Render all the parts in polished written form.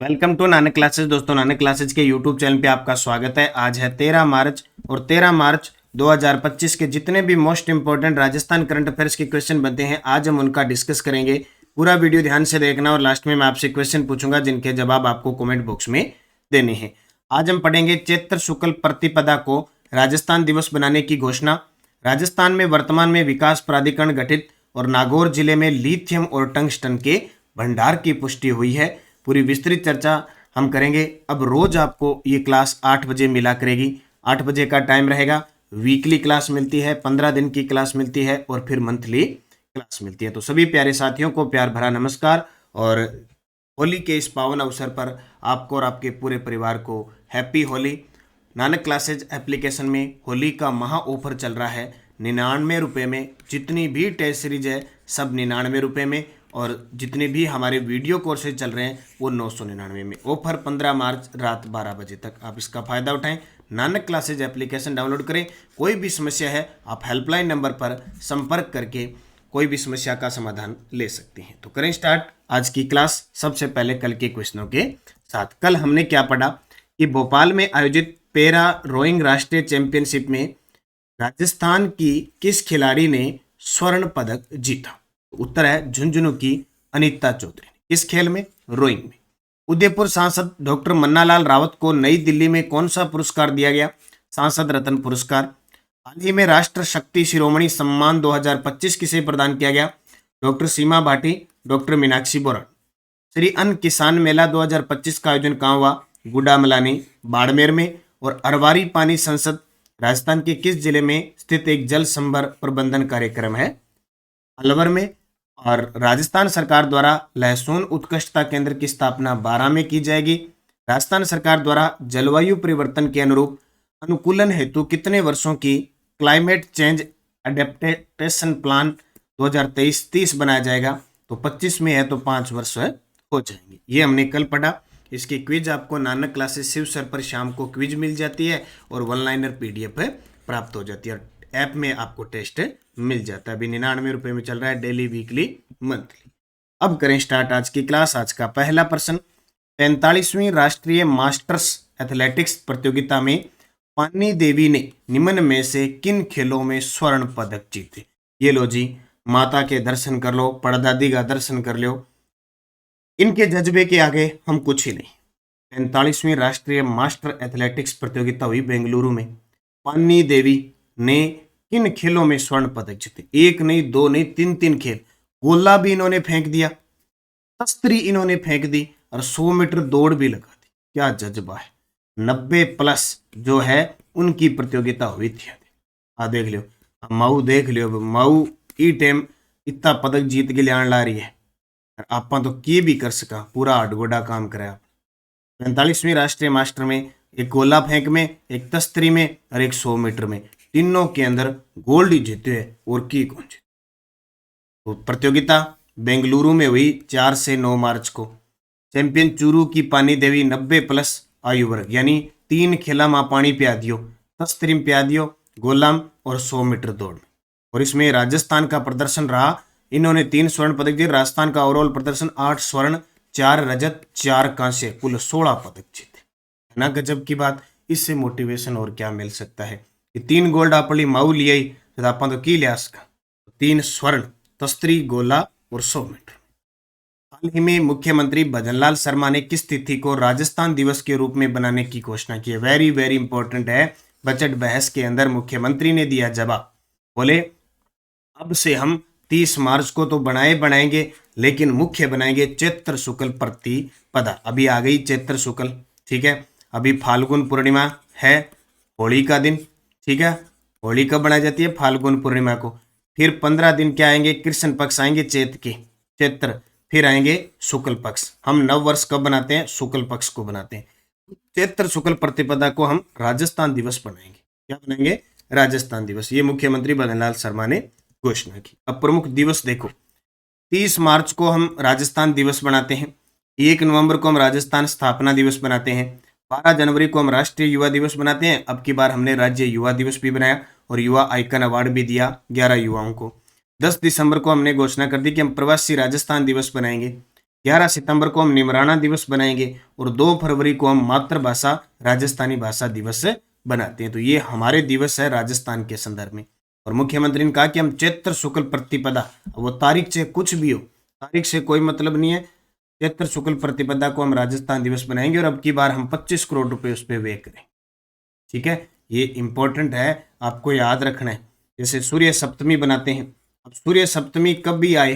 Welcome to Nanak classes. दोस्तों, Nanak classes के YouTube channel पे आपका स्वागत है। आज है 13 मार्च और 13 मार्च 2025 के जितने भी most important Rajasthan current affairs के क्वेश्चन बनते हैं आज हम उनका डिस्कस करेंगे। पूरा वीडियो ध्यान से देखना और लास्ट में मैं आपसे क्वेश्चन पूछूंगा जिनके जवाब आपको कमेंट बॉक्स में देने हैं। आज हम पढ़ेंगे चैत्र शुक्ल प्रतिपदा को राजस्थान दिवस बनाने की घोषणा, राजस्थान में वर्तमान में विकास प्राधिकरण गठित और नागौर जिले में लिथियम और टंगस्टन के भंडार की पुष्टि हुई है। पूरी विस्तृत चर्चा हम करेंगे। अब रोज आपको ये क्लास 8 बजे मिला करेगी। 8 बजे का टाइम रहेगा। वीकली क्लास मिलती है, 15 दिन की क्लास मिलती है और फिर मंथली क्लास मिलती है। तो सभी प्यारे साथियों को प्यार भरा नमस्कार और होली के इस पावन अवसर पर आपको और आपके पूरे परिवार को happy Holi. Nanak classes application में होली का महा ऑफर चल रहा है। 99 रुपये में जितनी भी टेस्ट सीरीज है सब 99 रुपये में, और जितने भी हमारे वीडियो कोर्सेज चल रहे हैं वो 999 में। ऑफर 15 मार्च रात 12 बजे तक, आप इसका फ़ायदा उठाएं। नानक क्लासेज एप्लीकेशन डाउनलोड करें। कोई भी समस्या है आप हेल्पलाइन नंबर पर संपर्क करके कोई भी समस्या का समाधान ले सकते हैं। तो करें स्टार्ट आज की क्लास। सबसे पहले कल के क्वेश्चनों के साथ। कल हमने क्या पढ़ा कि भोपाल में आयोजित पैरा रोइंग राष्ट्रीय चैंपियनशिप में राजस्थान की किस खिलाड़ी ने स्वर्ण पदक जीता? उत्तर है झुंझुनू की अनीता चौधरी। किस खेल में? रोइंग में। उदयपुर सांसद डॉक्टर मन्नालाल रावत को नई दिल्ली में कौन सा पुरस्कार दिया गया? सांसद रत्न पुरस्कार। हाल ही में राष्ट्र शक्ति शिरोमणि सम्मान 2025 किसे प्रदान किया गया? डॉक्टर सीमा भाटी, डॉक्टर मीनाक्षी बोरान। श्री अन्न किसान मेला 2025 का आयोजन कहाँ हुआ? गुडामलानी, बाड़मेर में। और अरवारी पानी संसद राजस्थान के किस जिले में स्थित एक जल संभर प्रबंधन कार्यक्रम है? अलवर में। और राजस्थान सरकार द्वारा लहसुन उत्कृष्टता केंद्र की स्थापना 12 में की जाएगी। राजस्थान सरकार द्वारा जलवायु परिवर्तन के अनुरूप अनुकूलन हेतु कितने वर्षों की क्लाइमेट चेंज अडेप्टेशन प्लान 2023-30 बनाया जाएगा? तो 25 में है तो 5 वर्ष हो जाएंगे। ये हमने कल पढ़ा। इसकी क्विज आपको नानक क्लासेस शिव सर पर शाम को क्विज मिल जाती है और वन लाइनर PDF प्राप्त हो जाती है। ऐप में आपको टेस्ट मिल जाता है। अभी 99 रुपये में चल रहा है, डेली वीकली मंथली। अब करें स्टार्ट आज की क्लास। आज का पहला प्रश्न, 45वीं राष्ट्रीय मास्टर्स एथलेटिक्स प्रतियोगिता में पानी देवी ने निम्न में से किन खेलों में स्वर्ण पदक जीते? ये लो जी, माता के दर्शन कर लो, परदादी का दर्शन कर लो, इनके जज्बे के आगे हम कुछ ही नहीं। 45वीं राष्ट्रीय मास्टर एथलेटिक्स प्रतियोगिता हुई बेंगलुरु में। पानी देवी ने किन खेलों में स्वर्ण पदक जीते? एक नहीं, दो नहीं, तीन खेल। गोला भी इन्होंने फेंक दिया, तस्त्री इन्होंने फेंक दी और 100 मीटर दौड़ भी लगा दी। क्या जज्बा है। 90+ जो है उनकी प्रतियोगिता हुई थी। देख लियो मऊ, देख लियो मऊ ई टाइम इतना पदक जीत के लियान ला रही है। आप तो की भी कर सका, पूरा हडगोडा काम कराया। 45वीं राष्ट्रीय मास्टर में एक गोला फेंक में, एक तस्त्री में और एक 100 मीटर में, तीनों के अंदर गोल्ड ही जीते हैं। और की कौन जीते? तो प्रतियोगिता बेंगलुरु में हुई 4 से 9 मार्च को। चैंपियन चूरू की पानी देवी 90+ आयु वर्ग, यानी 3 खेला माँ पानी पिया दियो, तस्त्री में पिया दियो, गोलाम और 100 मीटर दौड़ में। और इसमें राजस्थान का प्रदर्शन रहा। इन्होंने 3 स्वर्ण पदक दिए। राजस्थान का ओवरऑल प्रदर्शन 8 स्वर्ण, 4 रजत, 4 कांस्य, कुल 16 पदक जीते। है ना गजब की बात। इससे मोटिवेशन और क्या मिल सकता है कि 3 गोल्ड आपली माऊ लिया तो आप तो की लिया इसका 3 स्वर्ण, तस्त्री, गोला और 100 मीटर। हाल ही में मुख्यमंत्री भजनलाल शर्मा ने किस तिथि को राजस्थान दिवस के रूप में बनाने की घोषणा की है? वेरी वेरी इंपॉर्टेंट है। बजट बहस के अंदर मुख्यमंत्री ने दिया जवाब। बोले अब से हम 30 मार्च को तो बनाएंगे, लेकिन मुख्य बनाएंगे चैत्र शुक्ल प्रतिपदा। अभी आ गई चैत्र शुक्ल, ठीक है। अभी फाल्गुन पूर्णिमा है, होली का दिन, ठीक है। होली कब बनाई जाती है? फाल्गुन पूर्णिमा को। फिर 15 दिन क्या आएंगे? कृष्ण पक्ष आएंगे, चैत्र। फिर आएंगे शुक्ल पक्ष। हम नव वर्ष कब बनाते हैं? शुक्ल पक्ष को बनाते हैं। चैत्र शुक्ल प्रतिपदा को हम राजस्थान दिवस बनाएंगे। क्या बनाएंगे? राजस्थान दिवस। ये मुख्यमंत्री भजनलाल शर्मा ने घोषणा की। अब प्रमुख दिवस देखो, 30 मार्च को हम राजस्थान दिवस बनाते हैं। 1 नवंबर को हम राजस्थान स्थापना दिवस बनाते हैं। 12 जनवरी को हम राष्ट्रीय युवा दिवस बनाते हैं। अब की बार हमने राज्य युवा दिवस भी बनाया और युवा आइकन अवार्ड भी दिया 11 युवाओं को। 10 दिसंबर को हमने घोषणा कर दी कि हम प्रवासी राजस्थान दिवस बनाएंगे। 11 सितंबर को हम निमराना दिवस बनाएंगे और 2 फरवरी को हम मातृभाषा राजस्थानी भाषा दिवस बनाते हैं। तो ये हमारे दिवस है राजस्थान के संदर्भ में। और मुख्यमंत्री ने कहा कि हम चैत्र शुक्ल प्रतिपदा, वो तारीख से कुछ भी हो, तारीख से कोई मतलब नहीं है, चैत्र शुक्ल प्रतिपदा को हम राजस्थान दिवस बनाएंगे और अब की बार हम 25 करोड़ रुपए उस पर व्यय करें। ठीक है, ये इंपॉर्टेंट है, आपको याद रखना है। जैसे सूर्य सप्तमी बनाते हैं, अब सूर्य सप्तमी कब भी आए,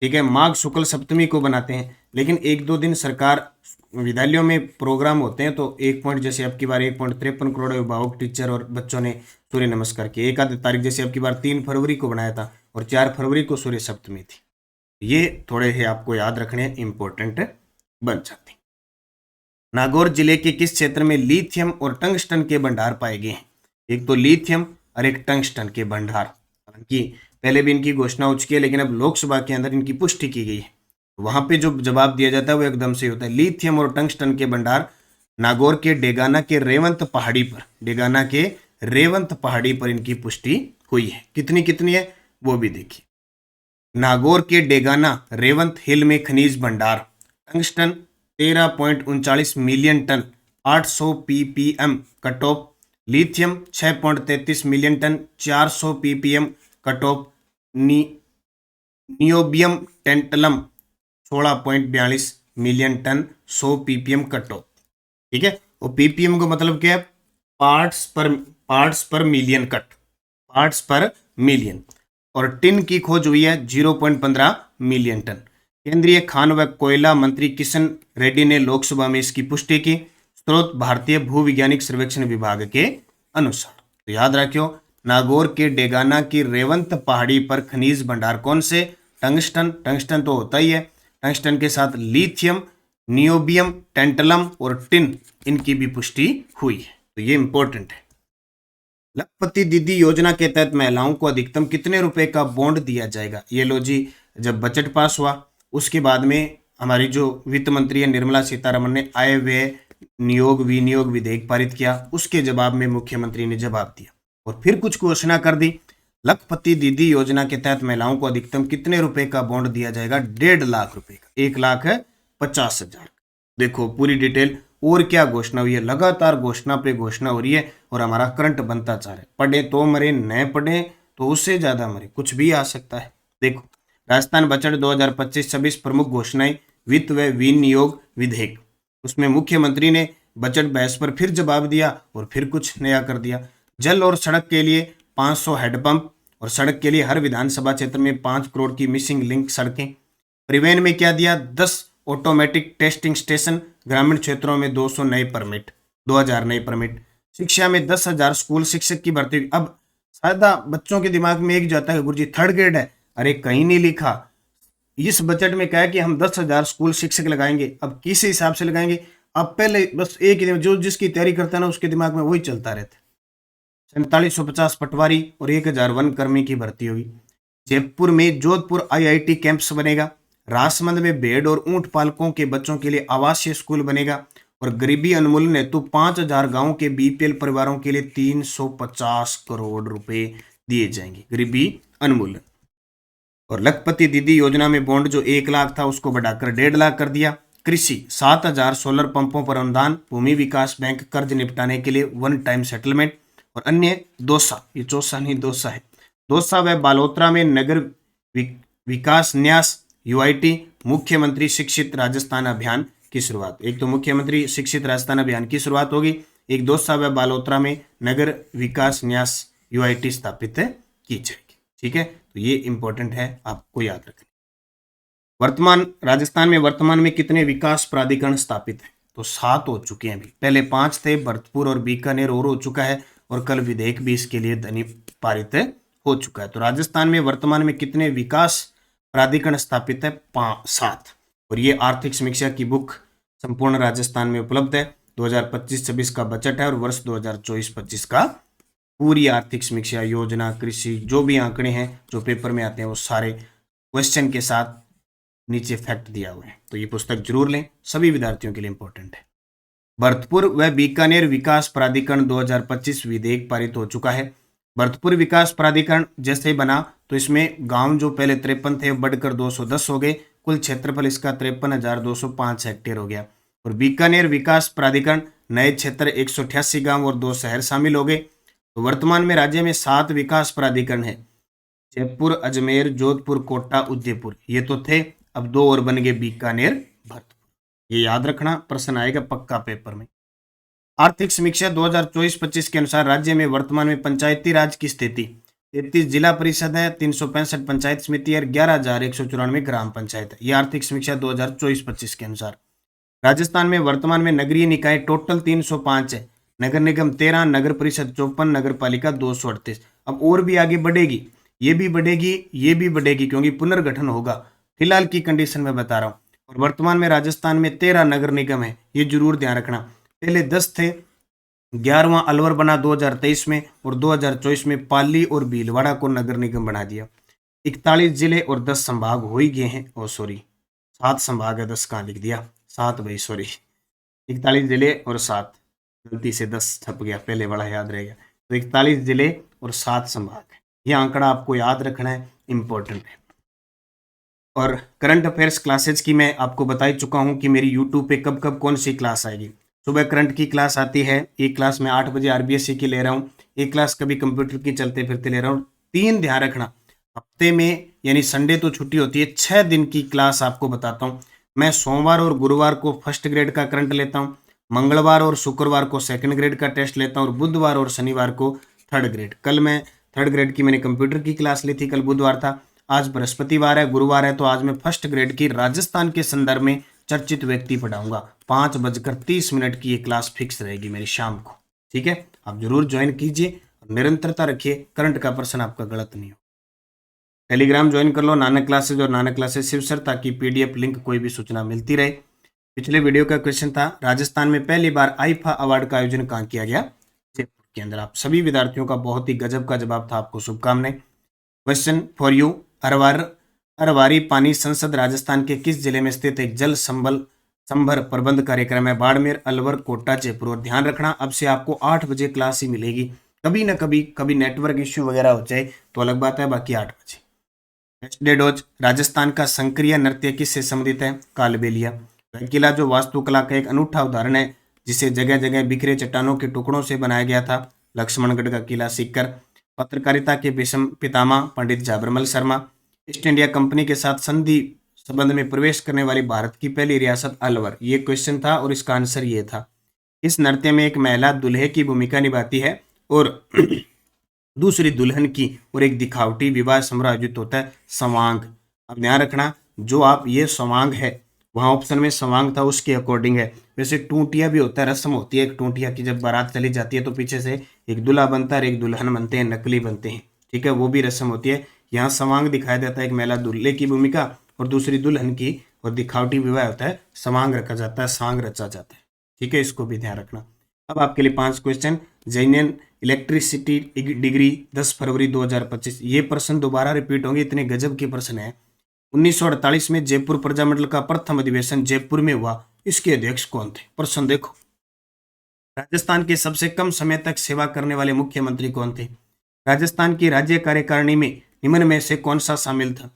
ठीक है, माघ शुक्ल सप्तमी को बनाते हैं, लेकिन 1-2 दिन सरकार विद्यालयों में प्रोग्राम होते हैं तो 1 पॉइंट, जैसे अब की बार 1.53 करोड़ अभिभावक, टीचर और बच्चों ने सूर्य नमस्कार किए। एक आध तारीख जैसे अब की बार 3 फरवरी को बनाया था और 4 फरवरी को सूर्य सप्तमी थी। ये थोड़े ही आपको याद रखने इंपॉर्टेंट बन जाते हैं। नागौर जिले के किस क्षेत्र में लिथियम और टंगस्टन के भंडार पाए गए हैं? एक तो लिथियम और एक टंगस्टन के भंडार। हालांकि पहले भी इनकी घोषणा हो चुकी है, लेकिन अब लोकसभा के अंदर इनकी पुष्टि की गई है। वहां पे जो जवाब दिया जाता है वो एकदम से होता है। लिथियम और टंगस्टन के भंडार नागौर के डेगाना के रेवंत पहाड़ी पर, डेगाना के रेवंत पहाड़ी पर इनकी पुष्टि हुई है। कितनी कितनी है वो भी देखिए। नागौर के डेगाना रेवंत हिल में खनिज भंडार, tungsten 13.39 million ton 800 ppm cut off, lithium 6.33 million ton 400 ppm cut off, niobium tantalum 16.42 million ton 100 ppm cut off. ठीक है, और ppm को मतलब क्या है? पार्ट्स पर मिलियन कट, पार्ट्स पर मिलियन। और टिन की खोज हुई है 0.15 मिलियन टन। केंद्रीय खान व कोयला मंत्री किशन रेड्डी ने लोकसभा में इसकी पुष्टि की। स्रोत भारतीय भूविज्ञानिक सर्वेक्षण विभाग के अनुसार। तो याद रखियो, नागौर के डेगाना की रेवंत पहाड़ी पर खनिज भंडार कौन से? टंगस्टन, टंगस्टन तो होता ही है, टंगस्टन के साथ लिथियम, नियोबियम, टेंटलम और टिन, इनकी भी पुष्टि हुई है। तो ये इंपॉर्टेंट है। लखपति दीदी योजना के तहत महिलाओं को अधिकतम कितने रुपए का बॉन्ड दिया जाएगा? ये लो जी, जब बजट पास हुआ उसके बाद में हमारी जो वित्त मंत्री है निर्मला सीतारमण ने आय व्यय नियोग विनियोग विधेयक पारित किया। उसके जवाब में मुख्यमंत्री ने जवाब दिया और फिर कुछ घोषणा कर दी। लखपति दीदी योजना के तहत महिलाओं को अधिकतम कितने रुपए का बॉन्ड दिया जाएगा? 1.5 लाख रुपए का, 1,50,000। देखो पूरी डिटेल। और क्या घोषणा हुई है? लगातार घोषणा पे घोषणा हो रही है और हमारा करंट बनता जा रहा है। पढ़े तो मरे, न पढ़े तो उससे ज्यादा मरे, कुछ भी आ सकता है। देखो, राजस्थान बजट 2025-26 प्रमुख घोषणाएं, वित्त व विनियोग विधेयक। उसमें मुख्यमंत्री ने बजट बहस पर फिर जवाब दिया और फिर कुछ नया कर दिया। जल और सड़क के लिए 500 हैंडपंप और सड़क के लिए हर विधानसभा क्षेत्र में 5 करोड़ की मिसिंग लिंक सड़कें। परिवहन में क्या दिया? 10 ऑटोमेटिक टेस्टिंग स्टेशन, ग्रामीण क्षेत्रों में 200 नए परमिट, 2000 नए परमिट। शिक्षा में 10,000 स्कूल शिक्षक की भर्ती। अब सादा बच्चों के दिमाग में एक जाता है, गुरुजी थर्ड ग्रेड है, अरे कहीं नहीं लिखा। इस बजट में कहा है कि हम 10,000 स्कूल शिक्षक लगाएंगे। अब किस हिसाब से लगाएंगे? अब पहले बस एक ही जो जिसकी तैयारी करता है ना उसके दिमाग में वही चलता रहता है। 4750 पटवारी और 1000 वन कर्मी की भर्ती होगी। जयपुर में जोधपुर IIT कैंपस बनेगा। राजसमंद में भेड़ और ऊंट पालकों के बच्चों के लिए आवासीय स्कूल बनेगा। और गरीबी उन्मूलन हेतु 5000 गांवों के BPL परिवारों के लिए 350 करोड़ रुपए दिए जाएंगे, गरीबी उन्मूलन। और लखपति दीदी योजना में बॉन्ड जो 1 लाख था उसको बढ़ाकर 1.5 लाख कर दिया। कृषि 7000 सोलर पंपों पर अनुदान। भूमि विकास बैंक कर्ज निपटाने के लिए 1 टाइम सेटलमेंट। और अन्य दौसा, ये चौसा नहीं दौसा है, दौसा व बालोतरा में नगर विकास न्यास UIT मुख्यमंत्री शिक्षित राजस्थान अभियान की शुरुआत। एक तो मुख्यमंत्री शिक्षित राजस्थान अभियान की शुरुआत होगी, एक दौसा व बालोतरा में नगर विकास न्यास UIT स्थापित की जाएगी। ठीक है, तो ये इंपॉर्टेंट है, आपको याद रखना। राजस्थान में वर्तमान में कितने विकास प्राधिकरण स्थापित हैं? तो 7 हो चुके हैं। अभी पहले 5 थे, भरतपुर और बीकानेर और हो चुका है, और कल विधेयक भी इसके लिए पारित हो चुका है। तो राजस्थान में वर्तमान में कितने विकास प्राधिकरण स्थापित है? 7। और ये आर्थिक समीक्षा की बुक संपूर्ण राजस्थान में उपलब्ध है। 2025-26 का बजट है और वर्ष 2024-25 का पूरी आर्थिक समीक्षा, योजना, कृषि, जो भी आंकड़े हैं जो पेपर में आते हैं वो सारे क्वेश्चन के साथ नीचे फैक्ट दिया हुआ है। तो ये पुस्तक जरूर लें, सभी विद्यार्थियों के लिए इंपॉर्टेंट है। भरतपुर व बीकानेर विकास प्राधिकरण 2025 विधेयक पारित हो चुका है। भरतपुर विकास प्राधिकरण जैसे बना तो इसमें गांव जो पहले 53 थे बढ़कर 210 हो गए। कुल क्षेत्रफल इसका 53,205 हेक्टेयर हो गया। और बीकानेर विकास प्राधिकरण नए क्षेत्र 188 गांव और 2 शहर शामिल हो गए। तो वर्तमान में राज्य में 7 विकास प्राधिकरण है, जयपुर, अजमेर, जोधपुर, कोटा, उदयपुर, ये तो थे, अब 2 और बन गए, बीकानेर, भरतपुर। ये याद रखना, प्रश्न आएगा पक्का पेपर में। आर्थिक समीक्षा 2024-25 के अनुसार राज्य में वर्तमान में पंचायती राज की स्थिति 33 जिला परिषद है, 365 पंचायत समिति और 11,194 ग्राम पंचायत है। ये आर्थिक समीक्षा 2024-25 के अनुसार। राजस्थान में वर्तमान में नगरीय निकाय टोटल 305 है, नगर निगम 13, नगर परिषद 54, नगर पालिका 238। अब और भी आगे बढ़ेगी, ये भी बढ़ेगी, ये भी बढ़ेगी, क्योंकि पुनर्गठन होगा। फिलहाल की कंडीशन में बता रहा हूँ। और वर्तमान में राजस्थान में 13 नगर निगम है, ये जरूर ध्यान रखना। पहले 10 थे, 11वां अलवर बना 2023 में, और 2024 में पाली और भीलवाड़ा को नगर निगम बना दिया। 41 जिले और 10 संभाग हो ही गए हैं। 7 संभाग है, 10 कहाँ लिख दिया, 7 भाई, सॉरी, 41 जिले और 7, गलती से 10 छप गया, पहले बड़ा याद रहेगा। तो 41 जिले और 7 संभाग है, यह आंकड़ा आपको याद रखना है, इंपॉर्टेंट है। और करंट अफेयर्स क्लासेज की मैं आपको बता ही चुका हूं कि मेरी यूट्यूब पे कब कब कौन सी क्लास आएगी। सुबह करंट की क्लास आती है, एक क्लास में 8 बजे आरबीएससी की ले रहा हूँ, एक क्लास कभी कंप्यूटर की चलते फिरते ले रहा हूँ। 3 ध्यान रखना, हफ्ते में यानी संडे तो छुट्टी होती है, 6 दिन की क्लास आपको बताता हूँ। मैं सोमवार और गुरुवार को फर्स्ट ग्रेड का करंट लेता हूँ, मंगलवार और शुक्रवार को सेकंड ग्रेड का टेस्ट लेता हूँ, और बुधवार और शनिवार को थर्ड ग्रेड। कल मैं थर्ड ग्रेड की मैंने कंप्यूटर की क्लास ली थी, कल बुधवार था। आज बृहस्पतिवार है, गुरुवार है, तो आज मैं फर्स्ट ग्रेड की राजस्थान के संदर्भ में चर्चित व्यक्ति पढ़ाऊंगा। 5:30 की ये क्लास फिक्स रहेगी मेरी शाम को, ठीक है। आप जरूर ज्वाइन कीजिए और निरंतरता रखिए, करंट का प्रश्न आपका गलत नहीं हो। टेलीग्राम ज्वाइन कर लो, नानक क्लासेज और नानक क्लासेज शिव सर, ताकि पीडीएफ लिंक कोई भी सूचना मिलती रहे। पिछले वीडियो का क्वेश्चन था, राजस्थान में पहली बार आईफा अवार्ड का आयोजन कहाँ किया गया? जयपुर के अंदर। आप सभी विद्यार्थियों का बहुत ही गजब का जवाब था, आपको शुभकामनाएं। क्वेश्चन फॉर यू, अरवारी पानी संसद राजस्थान के किस जिले में स्थित एक जल संभर प्रबंध कार्यक्रम है? बाड़मेर, अलवर, कोटा, जयपुर। और ध्यान रखना, अब से आपको 8 बजे क्लास ही मिलेगी, कभी ना कभी नेटवर्क इश्यू वगैरह हो जाए तो अलग बात है, बाकी 8 बजे। नेक्स्ट डे डोज, राजस्थान का संक्रिय नृत्य किससे संबंधित है? कालबेलिया। वह किला जो वास्तुकला का एक अनूठा उदाहरण है, जिसे जगह जगह बिखरे चट्टानों के टुकड़ों से बनाया गया था, लक्ष्मणगढ़ का किला सीकर। पत्रकारिता के विषम पितामह Pandit Jhabarmal Sharma. East India Company के साथ संधि संबंध में प्रवेश करने वाली भारत की पहली रियासत अलवर। ये क्वेश्चन था और इसका आंसर ये था। इस नृत्य में एक महिला दूल्हे की भूमिका निभाती है और दूसरी दुल्हन की, और एक दिखावटी विवाह समारोह आयोजित होता है, संवांग। अब ध्यान रखना, जो आप ये संवांग है, वहाँ ऑप्शन में संवांग था, उसके अकॉर्डिंग है। वैसे टूटिया भी होता है, रस्म होती है एक टूटिया की, जब बारात चली जाती है तो पीछे से एक दूल्हा बनता है और एक दुल्हन बनते हैं, नकली बनते हैं, ठीक है, वो भी रस्म होती है। यहाँ संवांग दिखाया जाता है, एक महिला दूल्हे की भूमिका और दूसरी दुल्हन की, और दिखावटी विवाह होता है, संवांग रखा जाता है, सांग रचा जाता है, ठीक है, इसको भी ध्यान रखना। अब आपके लिए 5 क्वेश्चन। जैनियन इलेक्ट्रिसिटी डिग्री 10 फरवरी 2025, ये प्रश्न दोबारा रिपीट होंगे, इतने गजब के प्रश्न है। 1948 में जयपुर प्रजामंडल का प्रथम अधिवेशन जयपुर में हुआ, इसके अध्यक्ष कौन थे? प्रश्न देखो। राजस्थान के सबसे कम समय तक सेवा करने वाले मुख्यमंत्री कौन थे? राजस्थान की राज्य कार्यकारिणी में निम्न में से कौन सा शामिल था?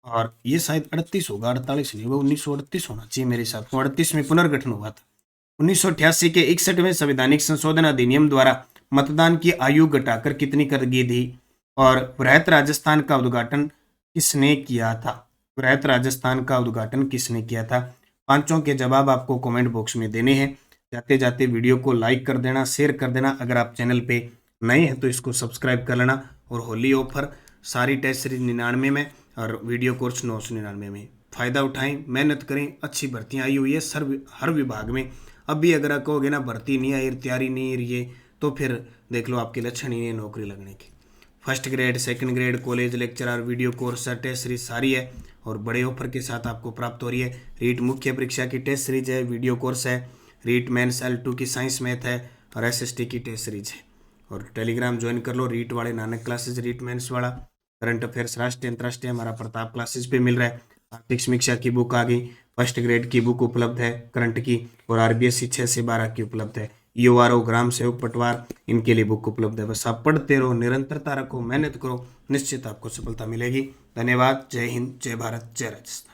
और ये शायद 38 होगा, 48 नहीं होगा, 1938 होना चाहिए मेरे हिसाब से। 38 में पुनर्गठन हुआ था। 1988 के 61वें संवैधानिक संशोधन अधिनियम द्वारा मतदान की आयु घटाकर कितनी कर दी थी? और वृहत राजस्थान का उद्घाटन किसने किया था? वृहत राजस्थान का उद्घाटन किसने किया था? पांचों के जवाब आपको कमेंट बॉक्स में देने हैं। जाते जाते वीडियो को लाइक कर देना, शेयर कर देना। अगर आप चैनल पे नए हैं तो इसको सब्सक्राइब कर लेना। और होली ऑफर सारी टेस्ट सीरीज 99 में और वीडियो कोर्स 999 में। फ़ायदा उठाएं, मेहनत करें, अच्छी भर्तियाँ आई हुई है हर विभाग में। अब भी अगर आप कहोगे ना भर्ती नहीं आई, तैयारी नहीं रही है, तो फिर देख लो आपके लक्षण ही है नौकरी लगने की। First grade, second grade, college lecturer, video course, test series सारी है और बड़े ऑफर के साथ आपको प्राप्त हो रही है। रीट मुख्य परीक्षा की टेस्ट सीरीज है, वीडियो कोर्स है, रीट मेंस L2 की साइंस मैथ है और SST की टेस्ट सीरीज है। और टेलीग्राम ज्वाइन कर लो, रीट वाले नानक क्लासेज, रीट मेंस वाला, करंट अफेयर्स राष्ट्रीय अंतर्राष्ट्रीय हमारा प्रताप क्लासेज पे मिल रहा है। आर्थिक समीक्षा की बुक आ गई, फर्स्ट ग्रेड की बुक उपलब्ध है करंट की, और RBSC 6 से 12 की उपलब्ध है। URO ग्राम सेवक पटवार, इनके लिए बुक उपलब्ध है। बस आप पढ़ते रहो, निरंतरता रखो, मेहनत करो, निश्चित आपको सफलता मिलेगी। धन्यवाद। जय हिंद, जय भारत, जय राजस्थान।